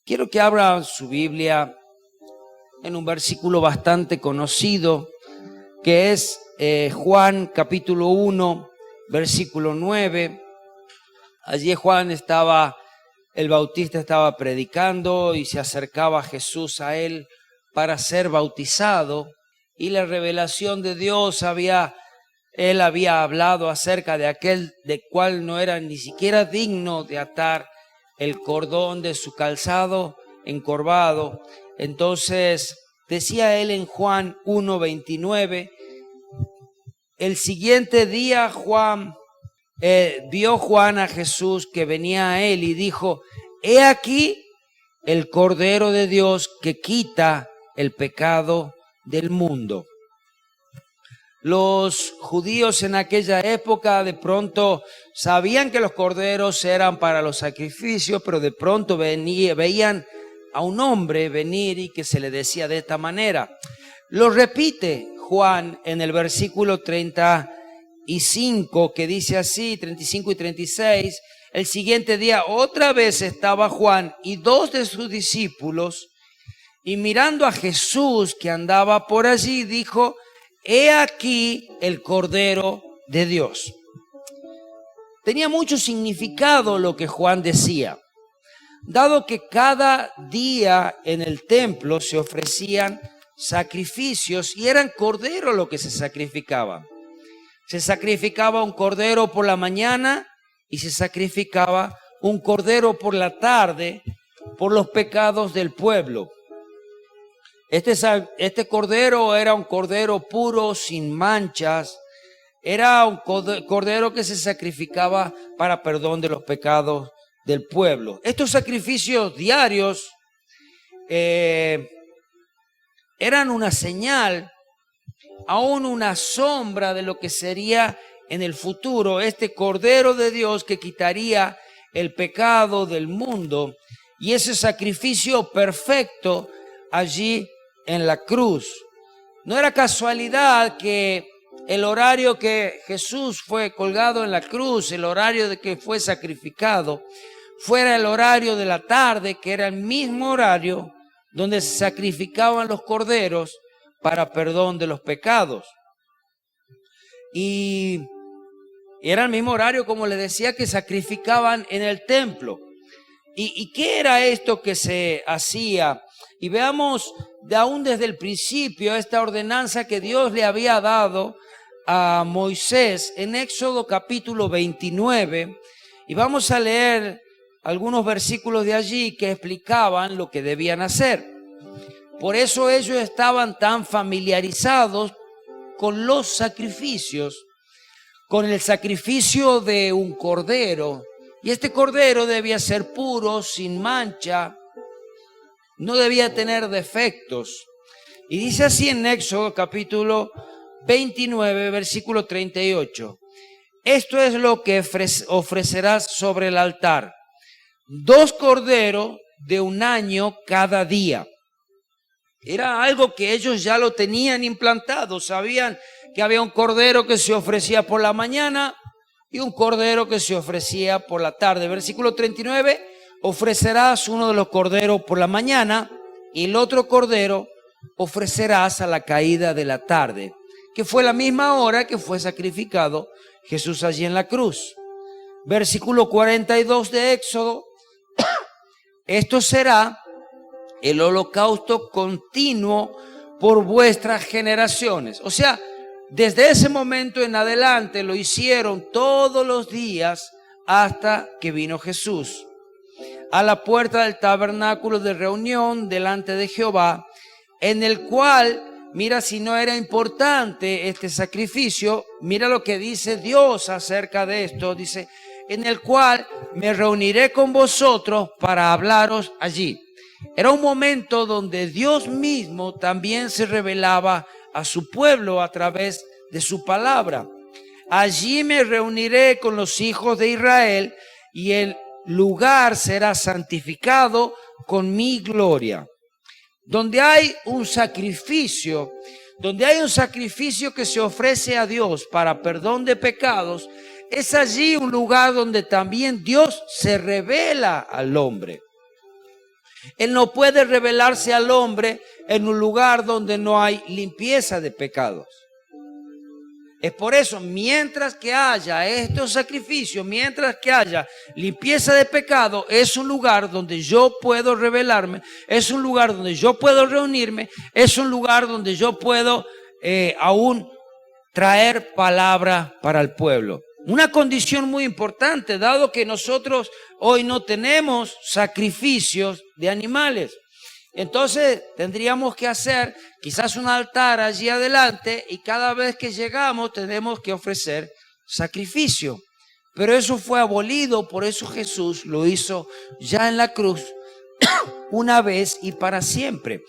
Quiero que abra su Biblia en un versículo bastante conocido, que es Juan capítulo 1, versículo 9. Allí el Bautista estaba predicando y se acercaba Jesús a él para ser bautizado, y la revelación de Dios él había hablado acerca de aquel de cual no era ni siquiera digno de atar el cordón de su calzado encorvado. Entonces decía él en Juan 1:29, el siguiente día vio Juan a Jesús que venía a él y dijo: he aquí el Cordero de Dios que quita el pecado del mundo. Los judíos en aquella época de pronto sabían que los corderos eran para los sacrificios, pero de pronto veían a un hombre venir y que se le decía de esta manera. Lo repite Juan en el versículo 35, que dice así, 35 y 36, el siguiente día otra vez estaba Juan y dos de sus discípulos, y mirando a Jesús que andaba por allí, dijo: he aquí el Cordero de Dios. Tenía mucho significado lo que Juan decía, dado que cada día en el templo se ofrecían sacrificios y eran corderos lo que se sacrificaba. Se sacrificaba un cordero por la mañana y se sacrificaba un cordero por la tarde por los pecados del pueblo. Este cordero era un cordero puro, sin manchas. Era un cordero que se sacrificaba para perdón de los pecados del pueblo. Estos sacrificios diarios eran una señal, aún una sombra de lo que sería en el futuro este Cordero de Dios que quitaría el pecado del mundo, y ese sacrificio perfecto allí en la cruz. No era casualidad que el horario que Jesús fue colgado en la cruz, el horario de que fue sacrificado, fuera el horario de la tarde, que era el mismo horario donde se sacrificaban los corderos para perdón de los pecados. Y era el mismo horario, como les decía, que sacrificaban en el templo. ¿Y qué era esto que se hacía? Y veamos aún desde el principio esta ordenanza que Dios le había dado a Moisés en Éxodo capítulo 29. Y vamos a leer algunos versículos de allí que explicaban lo que debían hacer. Por eso ellos estaban tan familiarizados con los sacrificios, con el sacrificio de un cordero. Y este cordero debía ser puro, sin mancha, no debía tener defectos. Y dice así en Éxodo capítulo 29, versículo 38. Esto es lo que ofrecerás sobre el altar: 2 corderos de un año cada día. Era algo que ellos ya lo tenían implantado. Sabían que había un cordero que se ofrecía por la mañana y un cordero que se ofrecía por la tarde. Versículo 39, ofrecerás uno de los corderos por la mañana y el otro cordero ofrecerás a la caída de la tarde, que fue la misma hora que fue sacrificado Jesús allí en la cruz. Versículo 42 de Éxodo, esto será el holocausto continuo por vuestras generaciones. O sea, desde ese momento en adelante lo hicieron todos los días hasta que vino Jesús. A la puerta del tabernáculo de reunión delante de Jehová, en el cual, mira, si no era importante este sacrificio, mira lo que dice Dios acerca de esto. Dice: en el cual me reuniré con vosotros para hablaros allí. Era un momento donde Dios mismo también se revelaba a su pueblo a través de su palabra. Allí me reuniré con los hijos de Israel y el lugar será santificado con mi gloria. Donde hay un sacrificio que se ofrece a Dios para perdón de pecados, es allí un lugar donde también Dios se revela al hombre. Él no puede revelarse al hombre en un lugar donde no hay limpieza de pecados. Es por eso, mientras que haya estos sacrificios, mientras que haya limpieza de pecado, es un lugar donde yo puedo revelarme, es un lugar donde yo puedo reunirme, es un lugar donde yo puedo aún traer palabra para el pueblo. Una condición muy importante, dado que nosotros hoy no tenemos sacrificios de animales. Entonces tendríamos que hacer quizás un altar allí adelante y cada vez que llegamos tenemos que ofrecer sacrificio. Pero eso fue abolido, por eso Jesús lo hizo ya en la cruz una vez y para siempre.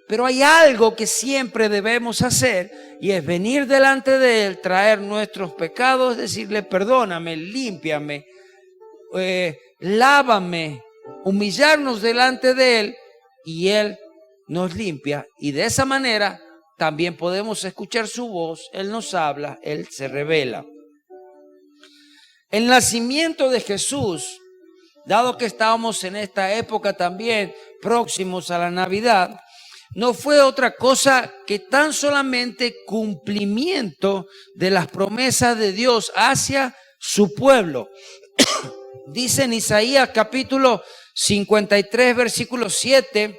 Pero hay algo que siempre debemos hacer y es venir delante de Él, traer nuestros pecados, decirle perdóname, límpiame, lávame, humillarnos delante de Él. Y Él nos limpia y de esa manera también podemos escuchar su voz. Él nos habla, Él se revela. El nacimiento de Jesús, dado que estábamos en esta época también próximos a la Navidad, no fue otra cosa que tan solamente cumplimiento de las promesas de Dios hacia su pueblo. Dice en Isaías capítulo 53, versículo 7,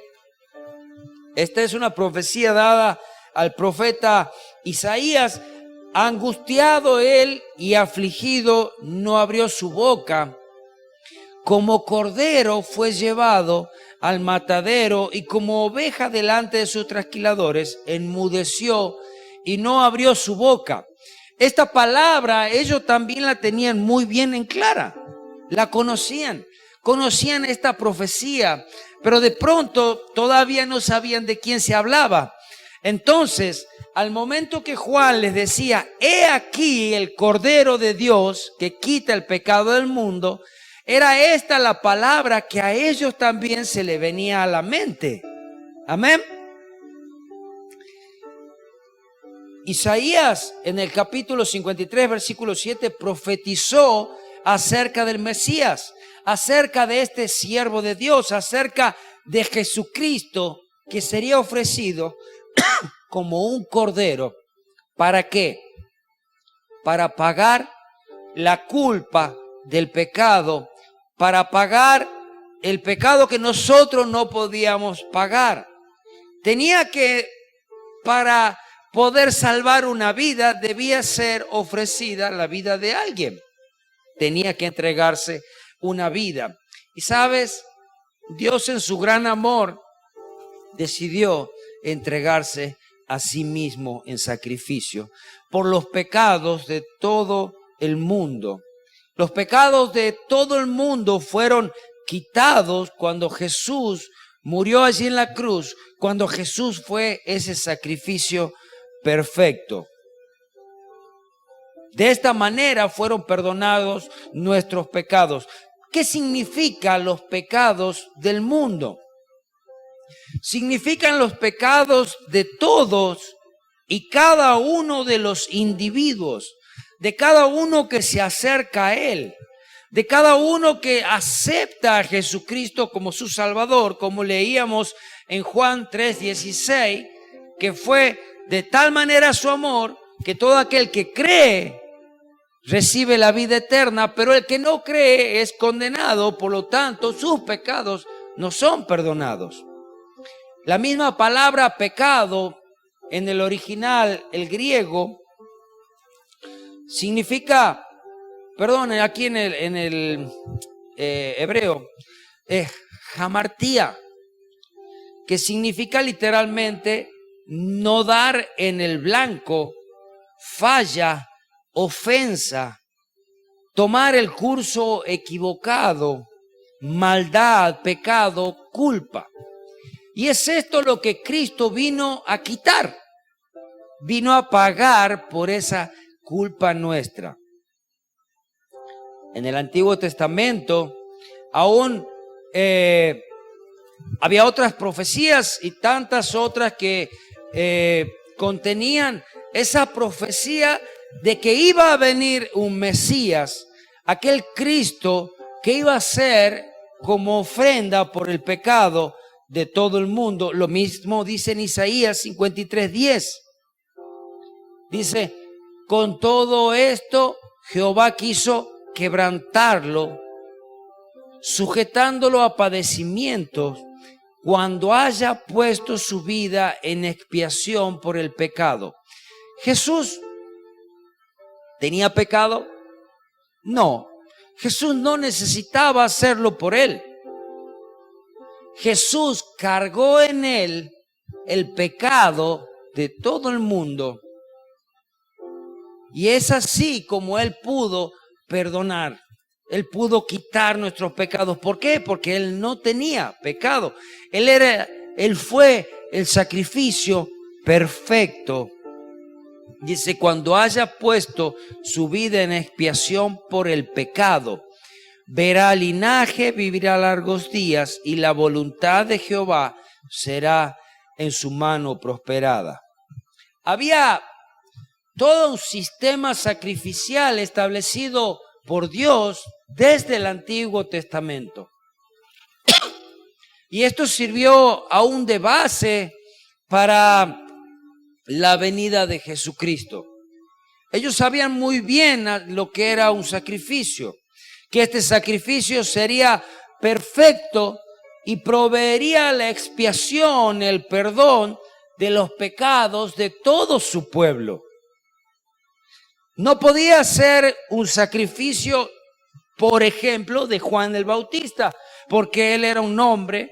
esta es una profecía dada al profeta Isaías: angustiado él y afligido, no abrió su boca. Como cordero fue llevado al matadero y como oveja delante de sus trasquiladores, enmudeció y no abrió su boca. Esta palabra ellos también la tenían muy bien en clara, la conocían esta profecía, pero de pronto todavía no sabían de quién se hablaba. Entonces, al momento que Juan les decía, he aquí el Cordero de Dios que quita el pecado del mundo, era esta la palabra que a ellos también se le venía a la mente. Amén. Isaías en el capítulo 53, versículo 7, profetizó acerca del Mesías, acerca de este siervo de Dios, acerca de Jesucristo que sería ofrecido como un cordero. ¿Para qué? Para pagar la culpa del pecado, para pagar el pecado que nosotros no podíamos pagar. Tenía que, para poder salvar una vida, debía ser ofrecida la vida de alguien. Tenía que entregarse una vida. Y sabes, Dios en su gran amor decidió entregarse a sí mismo en sacrificio por los pecados de todo el mundo. Los pecados de todo el mundo fueron quitados cuando Jesús murió allí en la cruz, cuando Jesús fue ese sacrificio perfecto. De esta manera fueron perdonados nuestros pecados. ¿Qué significan los pecados del mundo? Significan los pecados de todos y cada uno de los individuos, de cada uno que se acerca a Él, de cada uno que acepta a Jesucristo como su Salvador, como leíamos en Juan 3:16, que fue de tal manera su amor que todo aquel que cree recibe la vida eterna, pero el que no cree es condenado, por lo tanto sus pecados no son perdonados. La misma palabra pecado en el original, el griego, significa, aquí en el hebreo, hamartía, que significa literalmente no dar en el blanco, falla, ofensa, tomar el curso equivocado, maldad, pecado, culpa. Y es esto lo que Cristo vino a quitar, vino a pagar por esa culpa nuestra. En el Antiguo Testamento aún había otras profecías y tantas otras que contenían esa profecía de que iba a venir un Mesías, aquel Cristo que iba a ser como ofrenda por el pecado de todo el mundo. Lo mismo dice en Isaías 53:10. Dice, con todo esto Jehová quiso quebrantarlo, sujetándolo a padecimientos, cuando haya puesto su vida en expiación por el pecado. ¿Jesús tenía pecado? No, Jesús no necesitaba hacerlo por él. Jesús cargó en él el pecado de todo el mundo. Y es así como él pudo perdonar. Él pudo quitar nuestros pecados. ¿Por qué? Porque él no tenía pecado. Él fue el sacrificio perfecto. Dice, cuando haya puesto su vida en expiación por el pecado, verá linaje, vivirá largos días, y la voluntad de Jehová será en su mano prosperada. Había todo un sistema sacrificial establecido por Dios desde el Antiguo Testamento. Y esto sirvió aún de base para la venida de Jesucristo. Ellos sabían muy bien lo que era un sacrificio, que este sacrificio sería perfecto y proveería la expiación, el perdón de los pecados de todo su pueblo. No podía ser un sacrificio, por ejemplo, de Juan el Bautista, porque él era un hombre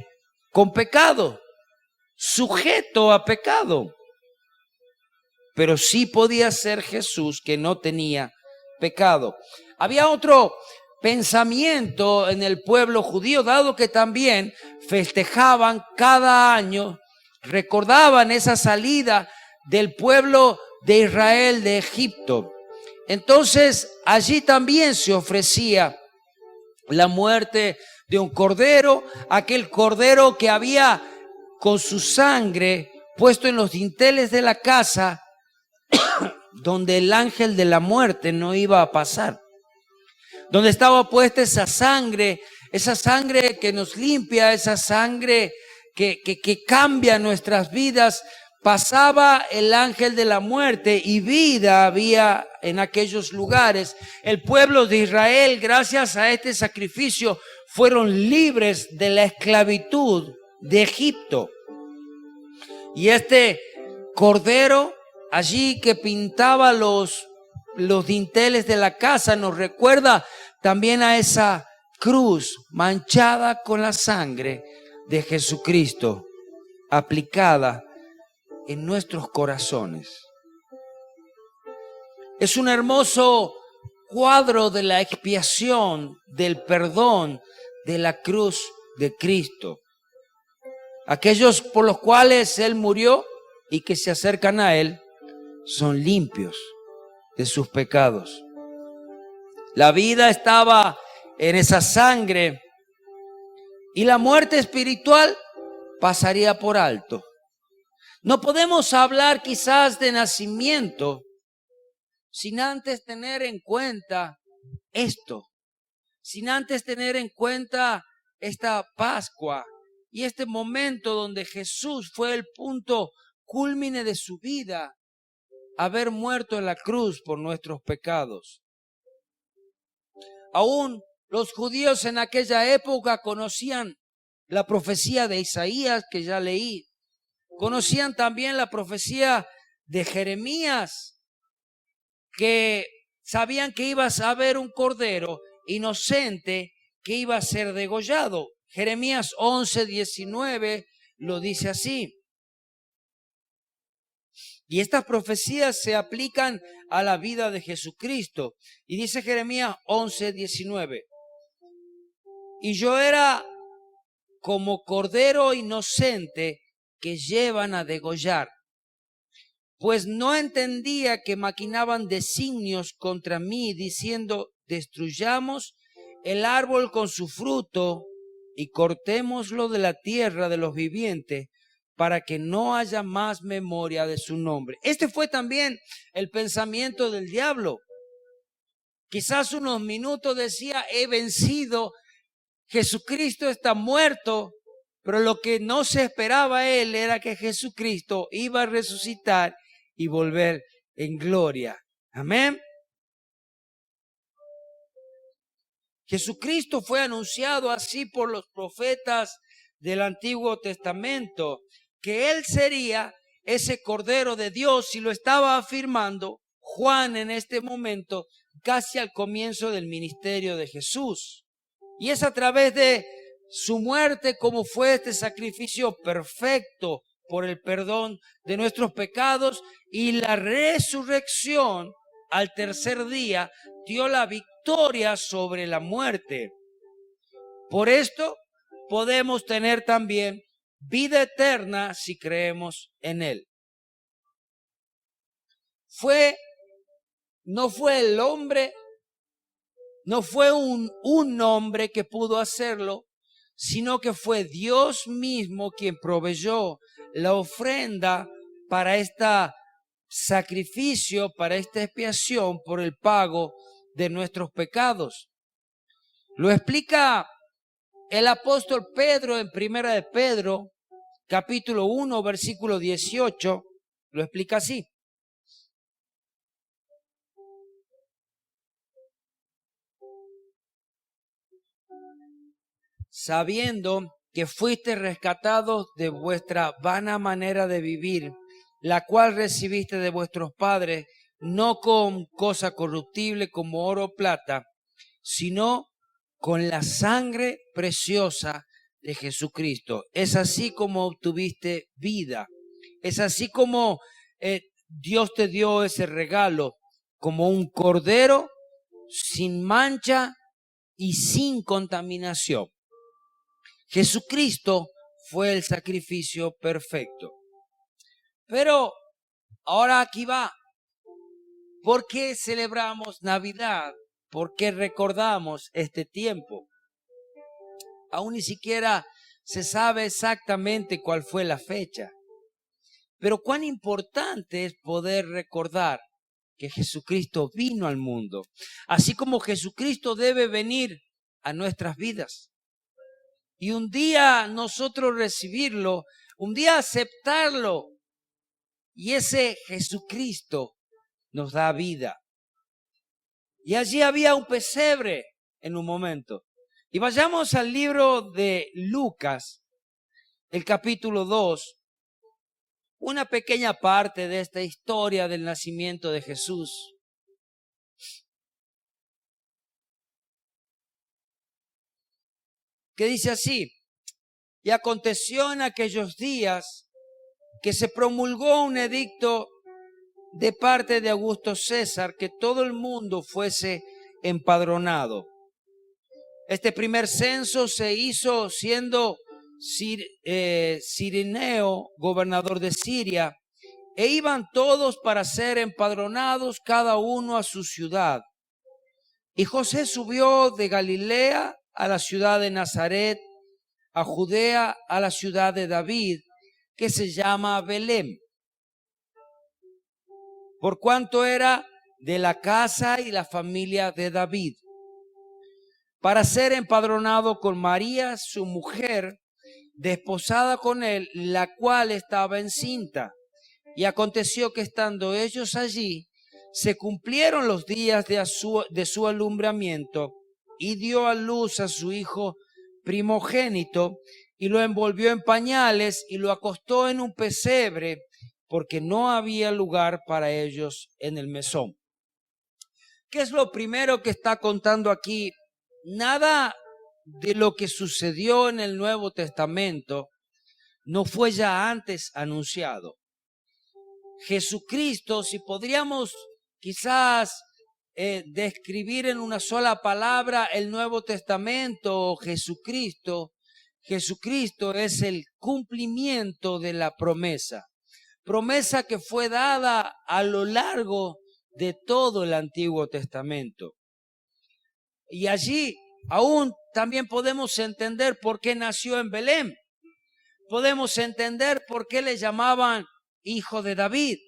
con pecado, sujeto a pecado. Pero sí podía ser Jesús, que no tenía pecado. Había otro pensamiento en el pueblo judío, dado que también festejaban cada año, recordaban esa salida del pueblo de Israel de Egipto. Entonces allí también se ofrecía la muerte de un cordero, aquel cordero que había con su sangre puesto en los dinteles de la casa, donde el ángel de la muerte no iba a pasar, donde estaba puesta esa sangre que nos limpia, esa sangre que cambia nuestras vidas. Pasaba el ángel de la muerte y vida había en aquellos lugares. El pueblo de Israel, gracias a este sacrificio, fueron libres de la esclavitud de Egipto. Y este cordero allí que pintaba los dinteles de la casa nos recuerda también a esa cruz manchada con la sangre de Jesucristo aplicada en nuestros corazones. Es un hermoso cuadro de la expiación, del perdón de la cruz de Cristo. Aquellos por los cuales Él murió y que se acercan a Él son limpios de sus pecados. La vida estaba en esa sangre y la muerte espiritual pasaría por alto. No podemos hablar quizás de nacimiento sin antes tener en cuenta esto, sin antes tener en cuenta esta Pascua y este momento donde Jesús fue el punto cúlmine de su vida, haber muerto en la cruz por nuestros pecados. Aún los judíos en aquella época conocían la profecía de Isaías, que ya leí. Conocían también la profecía de Jeremías, que sabían que iba a haber un cordero inocente que iba a ser degollado. Jeremías 11:19 lo dice así. Y estas profecías se aplican a la vida de Jesucristo. Y dice Jeremías 11:19. Y yo era como cordero inocente que llevan a degollar, pues no entendía que maquinaban designios contra mí, diciendo, destruyamos el árbol con su fruto y cortémoslo de la tierra de los vivientes, para que no haya más memoria de su nombre. Este fue también el pensamiento del diablo. Quizás unos minutos decía, he vencido, Jesucristo está muerto, Pero lo que no se esperaba él era que Jesucristo iba a resucitar y volver en gloria. Amén. Jesucristo fue anunciado así por los profetas del Antiguo Testamento, que Él sería ese Cordero de Dios, y lo estaba afirmando Juan en este momento, casi al comienzo del ministerio de Jesús. Y es a través de su muerte como fue este sacrificio perfecto por el perdón de nuestros pecados, y la resurrección al tercer día dio la victoria sobre la muerte. Por esto podemos tener también vida eterna si creemos en Él. No fue el hombre, no fue un hombre que pudo hacerlo, sino que fue Dios mismo quien proveyó la ofrenda para este sacrificio, para esta expiación por el pago de nuestros pecados. Lo explica el apóstol Pedro en Primera de Pedro, capítulo 1, versículo 18, lo explica así. Sabiendo que fuiste rescatados de vuestra vana manera de vivir, la cual recibiste de vuestros padres, no con cosa corruptible como oro o plata, sino con la sangre preciosa de Jesucristo. Es así como obtuviste vida. Es así como Dios te dio ese regalo, como un cordero sin mancha y sin contaminación. Jesucristo fue el sacrificio perfecto. Pero ahora aquí va. ¿Por qué celebramos Navidad? ¿Por qué recordamos este tiempo? Aún ni siquiera se sabe exactamente cuál fue la fecha. Pero cuán importante es poder recordar que Jesucristo vino al mundo, así como Jesucristo debe venir a nuestras vidas. Y un día nosotros recibirlo, un día aceptarlo, y ese Jesucristo nos da vida. Y allí había un pesebre en un momento. Y vayamos al libro de Lucas, el capítulo 2, una pequeña parte de esta historia del nacimiento de Jesús. Que dice así: y aconteció en aquellos días que se promulgó un edicto de parte de Augusto César, que todo el mundo fuese empadronado. Este primer censo se hizo siendo Cirenio gobernador de Siria, e iban todos para ser empadronados, cada uno a su ciudad. Y José subió de Galilea a la ciudad de Nazaret, a Judea, a la ciudad de David, que se llama Belén, por cuanto era de la casa y la familia de David, para ser empadronado con María, su mujer, desposada con él, la cual estaba encinta. Y aconteció que estando ellos allí, se cumplieron los días de su alumbramiento, y dio a luz a su hijo primogénito, y lo envolvió en pañales y lo acostó en un pesebre, porque no había lugar para ellos en el mesón. ¿Qué es lo primero que está contando aquí? Nada de lo que sucedió en el Nuevo Testamento no fue ya antes anunciado. Jesucristo, si podríamos quizás describir en una sola palabra el Nuevo Testamento, Jesucristo es el cumplimiento de la promesa que fue dada a lo largo de todo el Antiguo Testamento. Y allí aún también podemos entender por qué nació en Belén. Podemos entender por qué le llamaban hijo de David.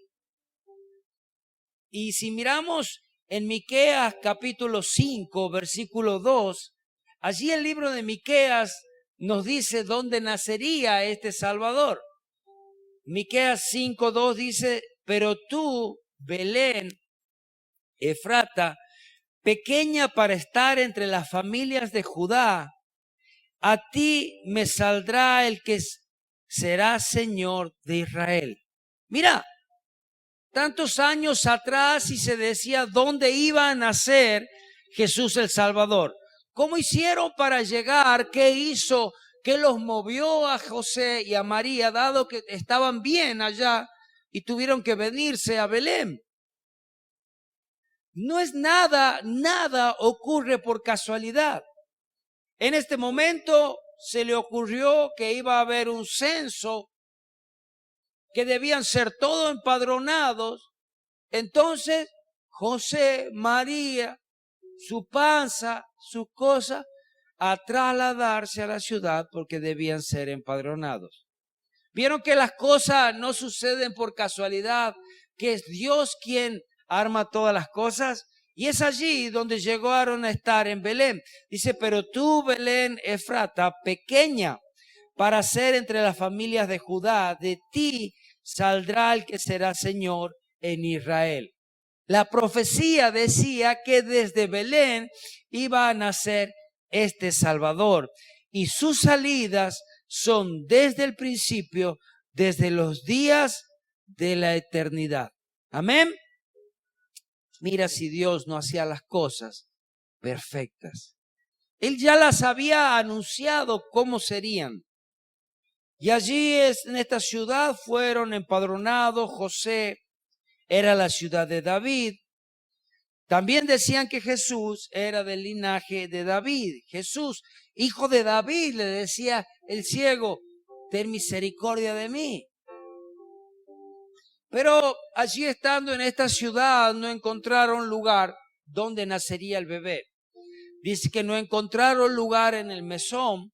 Y si miramos en Miqueas capítulo 5, versículo 2, allí el libro de Miqueas nos dice dónde nacería este Salvador. Miqueas 5:2 dice, pero tú, Belén, Efrata, pequeña para estar entre las familias de Judá, a ti me saldrá el que será Señor de Israel. Mira, tantos años atrás y se decía dónde iba a nacer Jesús el Salvador. ¿Cómo hicieron para llegar? ¿Qué hizo? ¿Qué los movió a José y a María, dado que estaban bien allá y tuvieron que venirse a Belén? No es nada ocurre por casualidad. En este momento se le ocurrió que iba a haber un censo, que debían ser todos empadronados. Entonces, José, María, su panza, sus cosas, a trasladarse a la ciudad porque debían ser empadronados. Vieron que las cosas no suceden por casualidad, que es Dios quien arma todas las cosas. Y es allí donde llegaron a estar en Belén. Dice, pero tú, Belén, Efrata, pequeña para ser entre las familias de Judá, de ti saldrá el que será Señor en Israel. La profecía decía que desde Belén iba a nacer este Salvador. Y sus salidas son desde el principio, desde los días de la eternidad. Amén. Mira si Dios no hacía las cosas perfectas. Él ya las había anunciado cómo serían. Y allí en esta ciudad fueron empadronados. José era la ciudad de David. También decían que Jesús era del linaje de David. Jesús, hijo de David, le decía el ciego, ten misericordia de mí. Pero allí estando en esta ciudad no encontraron lugar donde nacería el bebé. Dice que no encontraron lugar en el mesón.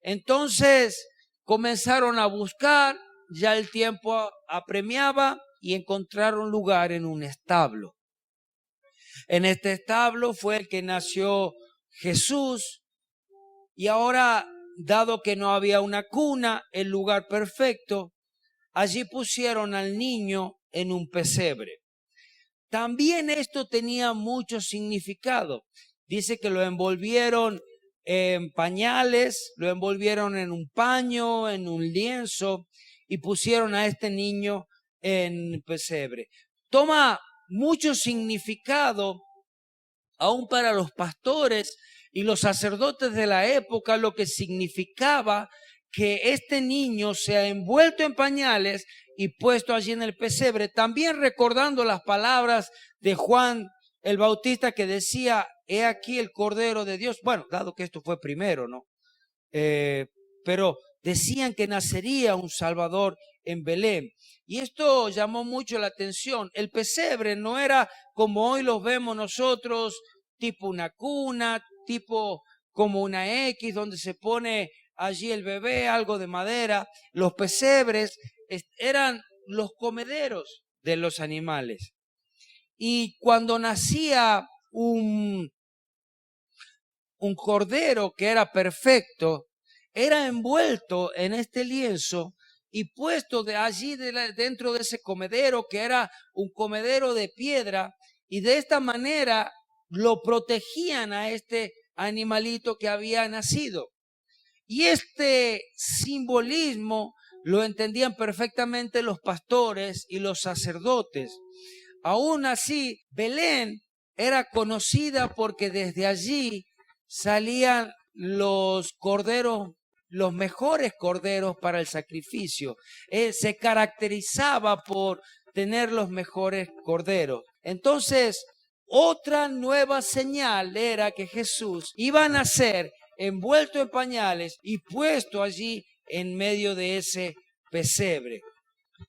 Entonces comenzaron a buscar, ya el tiempo apremiaba y encontraron lugar en un establo. En este establo fue el que nació Jesús. Y ahora, dado que no había una cuna, el lugar perfecto, allí pusieron al niño en un pesebre. También esto tenía mucho significado. Dice que lo envolvieron en pañales, lo envolvieron en un paño, en un lienzo y pusieron a este niño en pesebre. Toma mucho significado aún para los pastores y los sacerdotes de la época, lo que significaba que este niño sea envuelto en pañales y puesto allí en el pesebre, también recordando las palabras de Juan el Bautista que decía, he aquí el Cordero de Dios. Bueno, dado que esto fue primero, ¿no? Pero decían que nacería un Salvador en Belén. Y esto llamó mucho la atención. El pesebre no era como hoy los vemos nosotros, tipo una cuna, tipo como una X, donde se pone allí el bebé, algo de madera. Los pesebres eran los comederos de los animales. Y cuando nacía un cordero que era perfecto, era envuelto en este lienzo y puesto de allí dentro de ese comedero, que era un comedero de piedra, y de esta manera lo protegían a este animalito que había nacido. Y este simbolismo lo entendían perfectamente los pastores y los sacerdotes. Aún así, Belén era conocida porque desde allí salían los corderos, los mejores corderos para el sacrificio. Se caracterizaba por tener los mejores corderos. Entonces, otra nueva señal era que Jesús iba a nacer envuelto en pañales y puesto allí en medio de ese pesebre.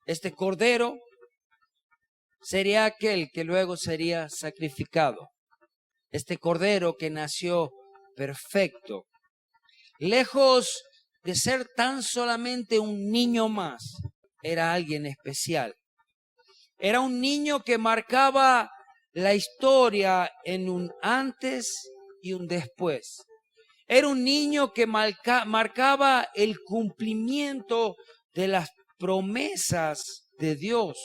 Este cordero sería aquel que luego sería sacrificado. Este cordero que nació perfecto, lejos de ser tan solamente un niño más, era alguien especial. Era un niño que marcaba la historia en un antes y un después. Era un niño que marcaba el cumplimiento de las promesas de Dios.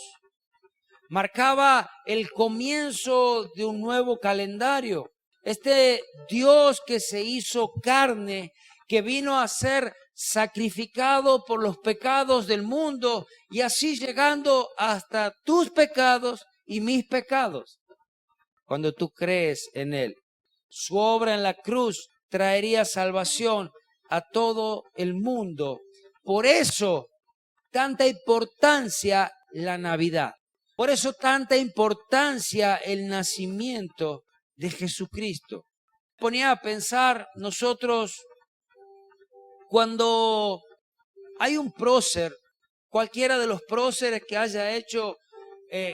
Marcaba el comienzo de un nuevo calendario. Este Dios que se hizo carne, que vino a ser sacrificado por los pecados del mundo y así llegando hasta tus pecados y mis pecados. Cuando tú crees en Él, su obra en la cruz traería salvación a todo el mundo. Por eso, tanta importancia la Navidad. Por eso, tanta importancia el nacimiento de Jesucristo. Ponía a pensar nosotros, cuando hay un prócer, cualquiera de los próceres que haya hecho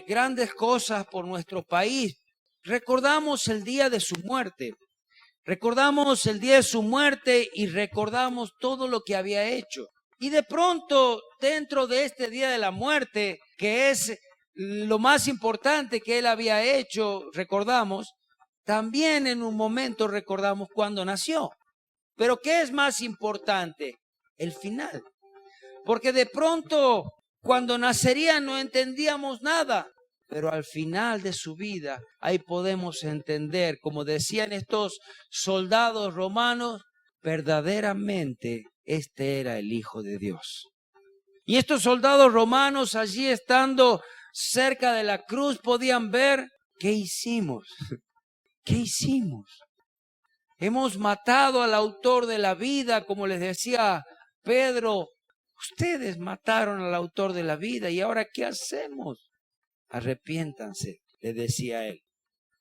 grandes cosas por nuestro país, recordamos el día de su muerte. Recordamos el día de su muerte y recordamos todo lo que había hecho. Y de pronto, dentro de este día de la muerte, que es lo más importante que él había hecho, recordamos, también en un momento recordamos cuándo nació. Pero ¿qué es más importante? El final. Porque de pronto, cuando nacería no entendíamos nada. Pero al final de su vida, ahí podemos entender, como decían estos soldados romanos, verdaderamente este era el Hijo de Dios. Y estos soldados romanos, allí estando cerca de la cruz, podían ver qué hicimos. ¿Qué hicimos? Hemos matado al autor de la vida, como les decía Pedro. Ustedes mataron al autor de la vida y ahora ¿qué hacemos? Arrepiéntanse, le decía él.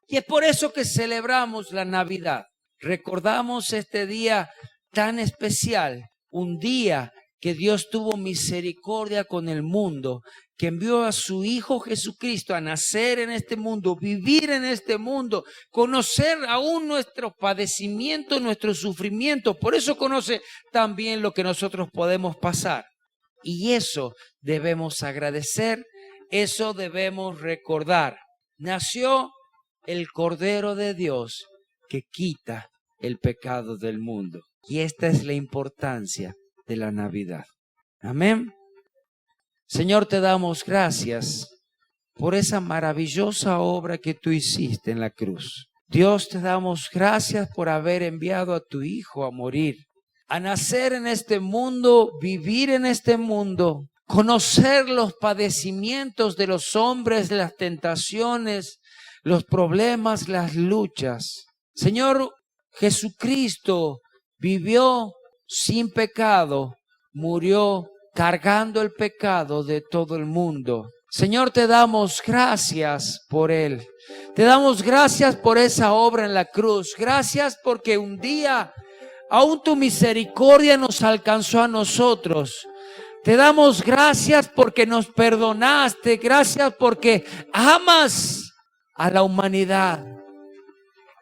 Y es por eso que celebramos la Navidad. Recordamos este día tan especial, un día que Dios tuvo misericordia con el mundo, que envió a su Hijo Jesucristo a nacer en este mundo, vivir en este mundo, conocer aún nuestros padecimientos, nuestros sufrimientos. Por eso conoce también lo que nosotros podemos pasar. Y eso debemos agradecer, eso debemos recordar. Nació el Cordero de Dios que quita el pecado del mundo. Y esta es la importancia de la Navidad. Amén. Señor, te damos gracias por esa maravillosa obra que tú hiciste en la cruz. Dios, te damos gracias por haber enviado a tu Hijo a morir, a nacer en este mundo, vivir en este mundo, conocer los padecimientos de los hombres, las tentaciones, los problemas, las luchas. Señor, Jesucristo vivió sin pecado, murió cargando el pecado de todo el mundo. Señor, te damos gracias por Él. Te damos gracias por esa obra en la cruz. Gracias porque un día aún tu misericordia nos alcanzó a nosotros. Te damos gracias porque nos perdonaste. Gracias porque amas a la humanidad.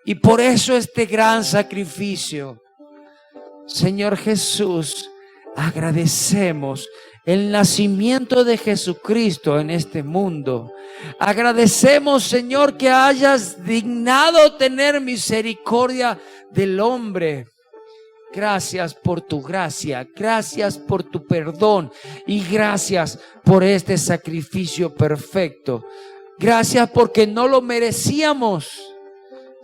Y por eso este gran sacrificio. Señor Jesús, agradecemos el nacimiento de Jesucristo en este mundo. Agradecemos, Señor, que hayas dignado tener misericordia del hombre. Gracias por tu gracia, gracias por tu perdón y gracias por este sacrificio perfecto. Gracias porque no lo merecíamos,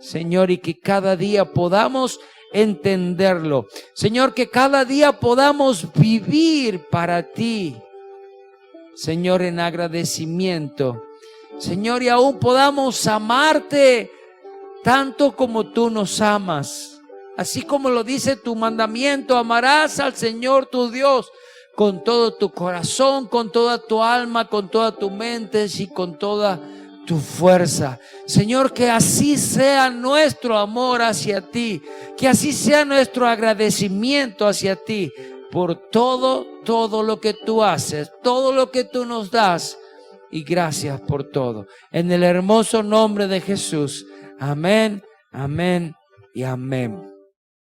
Señor, y que cada día podamos entenderlo. Señor, que cada día podamos vivir para ti, Señor, en agradecimiento. Señor, y aún podamos amarte tanto como tú nos amas. Así como lo dice tu mandamiento, amarás al Señor tu Dios con todo tu corazón, con toda tu alma, con toda tu mente y con toda tu fuerza. Señor, que así sea nuestro amor hacia ti, que así sea nuestro agradecimiento hacia ti por todo lo que tú haces, todo lo que tú nos das, y gracias por todo. En el hermoso nombre de Jesús. Amén, amén y amén.